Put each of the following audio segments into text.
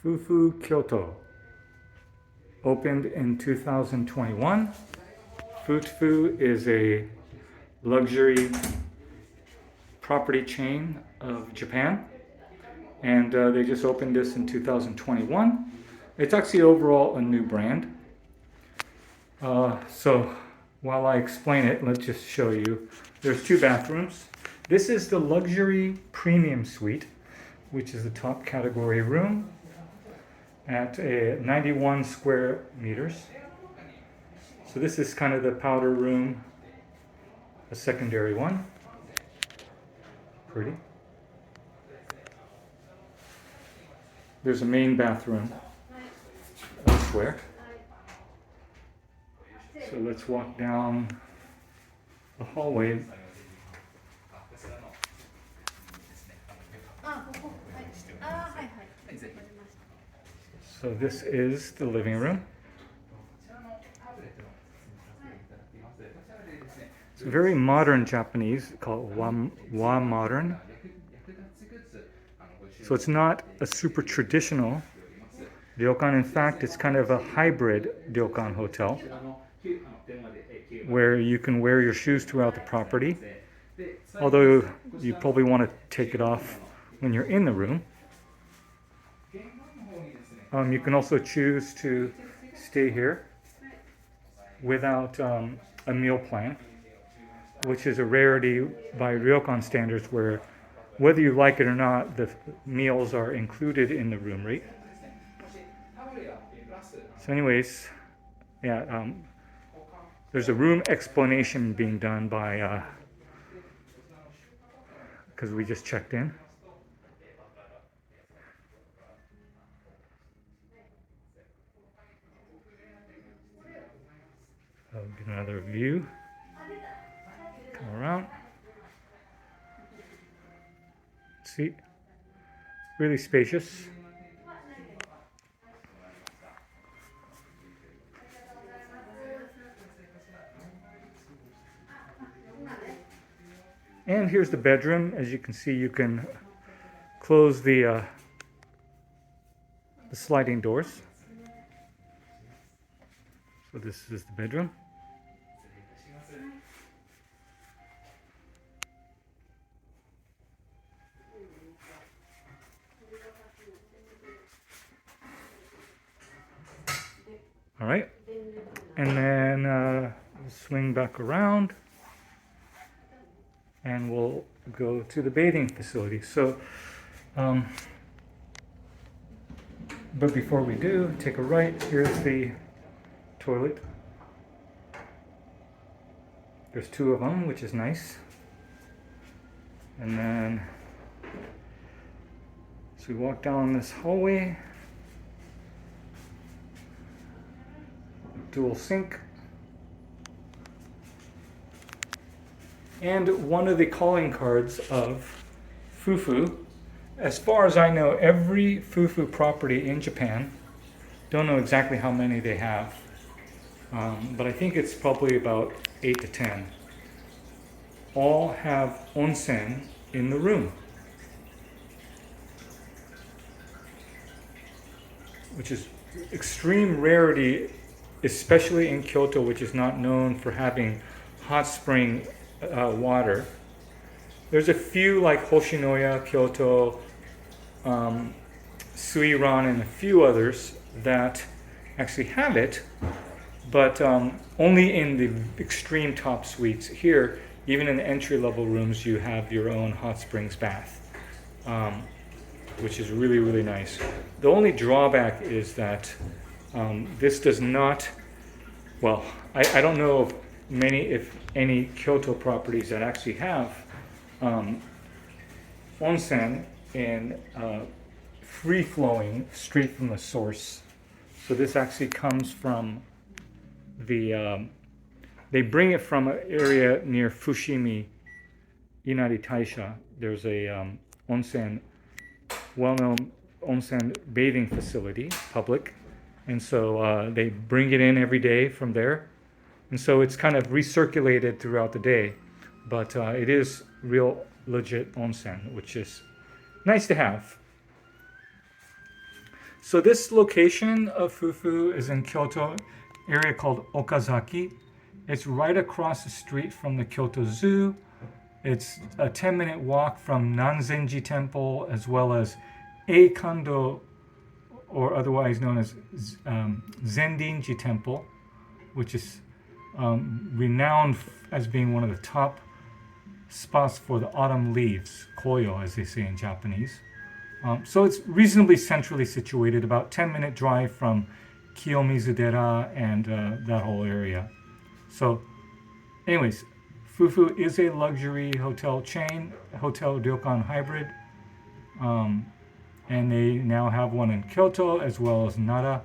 Fufu Kyoto opened in 2021. Fufu is a luxury property chain of Japan, and they just opened this in 2021. It's actually overall a new brand. So while I explain it, let's just show you. There's two bathrooms. This is the Luxury Premium Suite, which is the top category room at 91 square meters. So this is kind of the powder room, a secondary one. Pretty. There's a main bathroom elsewhere. So let's walk down the hallway. So this is the living room. It's very modern Japanese, called wa modern. So it's not a super traditional ryokan. In fact, it's kind of a hybrid ryokan hotel where you can wear your shoes throughout the property, although you probably want to take it off when you're in the room. You can also choose to stay here without a meal plan, which is a rarity by ryokan standards, where whether you like it or not, the meals are included in the room rate. So anyways, yeah, there's a room explanation being done by, because we just checked in. I'll get another view. Come around. See, really spacious. And here's the bedroom. As you can see, you can close the sliding doors. So this is the bedroom. All right, and then we'll swing back around and we'll go to the bathing facility. So, but before we do, take a right. Here's the toilet. There's two of them, which is nice. And then, so we walk down this hallway. Dual sink. And one of the calling cards of Fufu, as far as I know, every Fufu property in Japan, don't know exactly how many they have, but I think it's probably about 8 to 10, all have onsen in the room, which is extreme rarity, especially in Kyoto, which is not known for having hot spring water. There's a few like Hoshinoya, Kyoto, Suiran, and a few others that actually have it, but only in the extreme top suites. Here, even in the entry-level rooms, you have your own hot springs bath, which is really, really nice. The only drawback is that this does not, well, I don't know if any Kyoto properties that actually have onsen in free-flowing straight from the source. So this actually comes from the, they bring it from an area near Fushimi, Inari Taisha. There's a onsen, well-known onsen bathing facility, public. And so they bring it in every day from there. And so it's kind of recirculated throughout the day. But it is real legit onsen, which is nice to have. So this location of Fufu is in Kyoto, area called Okazaki. It's right across the street from the Kyoto Zoo. It's a 10-minute walk from Nanzenji Temple, as well as Eikando, or otherwise known as Zenrin-ji Temple, which is renowned as being one of the top spots for the autumn leaves, koyo as they say in Japanese. So it's reasonably centrally situated, about 10-minute drive from Kiyomizu-dera and that whole area. So anyways, Fufu is a luxury hotel chain, hotel Ryokan hybrid. And they now have one in Kyoto as well as Nara,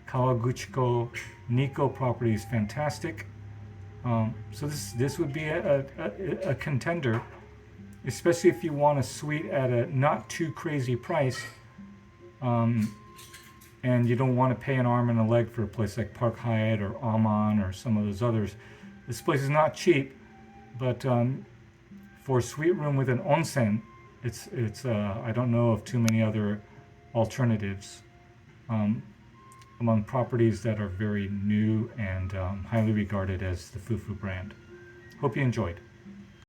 Kawaguchiko, Nikko property is fantastic. So this would be a contender, especially if you want a suite at a not too crazy price, and you don't want to pay an arm and a leg for a place like Park Hyatt or Aman or some of those others. This place is not cheap, but for a suite room with an onsen, it's I don't know of too many other alternatives among properties that are very new and highly regarded as the Fufu brand. Hope you enjoyed.